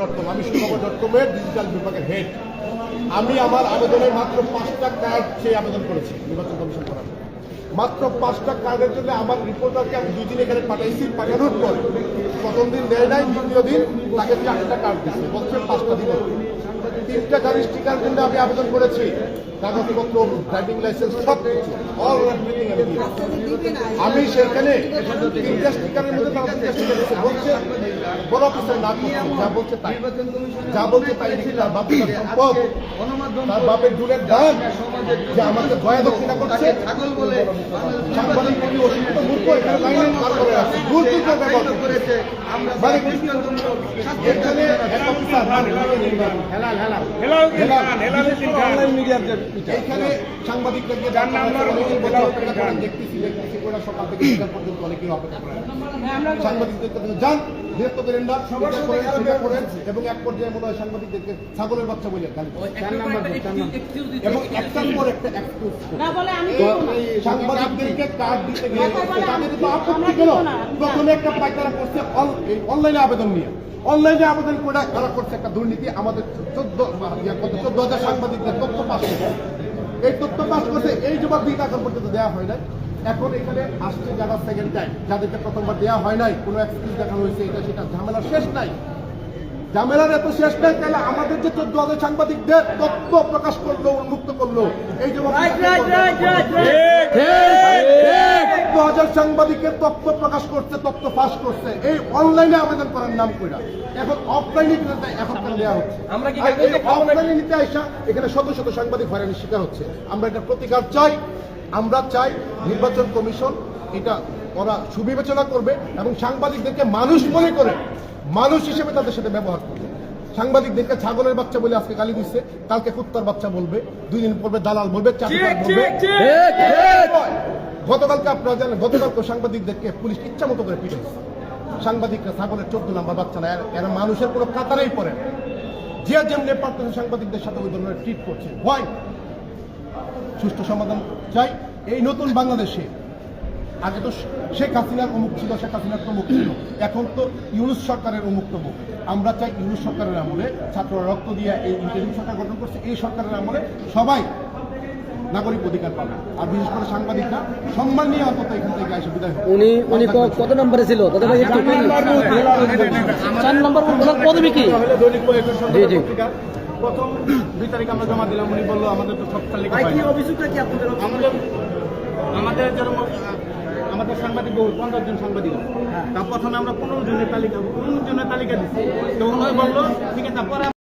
সুখবর.com, আমি সুখবর.com-এর ডিজিটাল বিভাগের হেড। আমি আমার আবেদনে মাত্র 5টা কার্ড চেয়ে আবেদন করেছি নির্বাচন কমিশন করার। মাত্র 5টা কার্ডের জন্য আমার রিপোর্টারকে আমি 2 দিন এখানে পাঠাইছি। পাঠানোর পর প্রথম দিন দেয় নাই, দ্বিতীয় দিন তাকে 4টা কার্ড দিচ্ছে, বলছে 5টা দিন। 3টা গাড়ি স্টিকার জন্য আমি আবেদন করেছি, কাগজপত্র, ড্রাইভিং লাইসেন্স সব কিছু অল এভরিথিং আমি দিয়েছি। আমি সেখানে 3টা স্টিকারের মধ্যে তারা 3টা স্টিকার দিচ্ছে, বলছে বড় অফিসার না করছে, যা বলছে তাই, যা বলছে তাই নাকি তার বাপের সম্পদ, তার বাপের দুলের দাম, যে আমাকে দয়া দক্ষিণা করছে। সাংবাদিক প্রতি অসুস্থ মূর্খ এখানে লাইনে বার করে আছে, ভুল টুকরো ব্যবহার করেছে। এখানে এক অফিসার এখানে সাংবাদিকদেরকে দেখতেছি ওরা সকাল থেকে বিকাল পর্যন্ত অনেকেই অপেক্ষা করে সাংবাদিকদের যান বিরক্ত করেন না, করেন এবং এক পর্যায়ে মনে হয় সাংবাদিকদেরকে ছাগলের বাচ্চা বলে গালি এবং একটার পর একটা সাংবাদিকদেরকে কার্ড দিতে গিয়ে তাদের তো আপত্তি কেন? প্রথমে একটা পায়তারা করছে অনলাইনে আবেদন নিয়ে, অনলাইনে আবেদন করে তারা করছে একটা দুর্নীতি। আমাদের 14,000 সাংবাদিকদের তথ্য পাস করছে, এই তথ্য পাস করছে, এই জবাব দিতে এখন পর্যন্ত দেওয়া হয় নাই। এখন এখানে আসছে যারা সেকেন্ড টাইম, যাদেরকে প্রথমবার দেওয়া হয় নাই, কোনো এক্সকিউজ দেখানো হয়েছে, এটা সেটা ঝামেলা শেষ নাই, ঝামেলার এত শেষ নাই। তাহলে আমাদের যে 14,000 সাংবাদিকদের তথ্য প্রকাশ করলো, উন্মুক্ত করলো, এই জবাব 14,000 সাংবাদিকের তথ্য প্রকাশ করছে, তথ্য ফাঁস করছে, এই অনলাইনে আবেদন করার নাম করে এখন অফলাইনে এখন দেওয়া হচ্ছে। অফলাইনে নিতে আসা এখানে শত শত সাংবাদিক হয়রানির শিকার হচ্ছে। আমরা এটা প্রতিকার চাই। আমরা চাই নির্বাচন কমিশন এটা ওরা সুবিবেচনা করবে এবং সাংবাদিকদেরকে মানুষ মনে করে মানুষ হিসেবে তাদের সাথে ব্যবহার করবে। সাংবাদিকদেরকে ছাগলের বাচ্চা বলে আজকে গালি দিচ্ছে, কালকে কুত্তার বাচ্চা বলবে, 2 দিন পরে দালাল বলবে, চাকরিদার বলবে। গতকালকে আপনারা জানেন, গতকালকে সাংবাদিকদেরকে পুলিশ ইচ্ছা মতো করে পিটেছে। সাংবাদিকরা ছাগলের 14 নম্বর বাচ্চা না, এরা মানুষের কোনো কাতারেই পড়ে না। যে যেমনি পারতেছে সাংবাদিকদের সাথে ওই ধরনের ট্রিট করছে। ভয় সুষ্ঠু সমাধান চাই এই নতুন বাংলাদেশে। আগে তো শেখ হাসিনার অমুক ছিল, শেখ হাসিনার প্রমুখ ছিল, এখন তো ইউনূস সরকারের অমুক প্রমুখ। আমরা চাই ইউনূস সরকারের আমলে ছাত্ররা রক্ত দিয়ে এই ইন্টারিম সরকার গঠন করছে, এই সরকারের আমলে সবাই নাগরিক অধিকার পাবে, আর বিশেষ করে সাংবাদিকরা সম্মান নিয়ে অন্তত এখান থেকে এসে বিদায় হবে। উনি কত নম্বরে ছিল? 4 নম্বর পদবী কি? প্রথম 2 তারিখ আমরা জমা দিলাম, উনি বললো আমাদের তো সব তালিকা অভিযোগটা কি আপনাদের? আমাদের যেরকম আমাদের সাংবাদিক বহু 15 জন সাংবাদিক আছে, তা প্রথমে আমরা 15 জনের তালিকা দিচ্ছি, তো উনি বললো ঠিক আছে।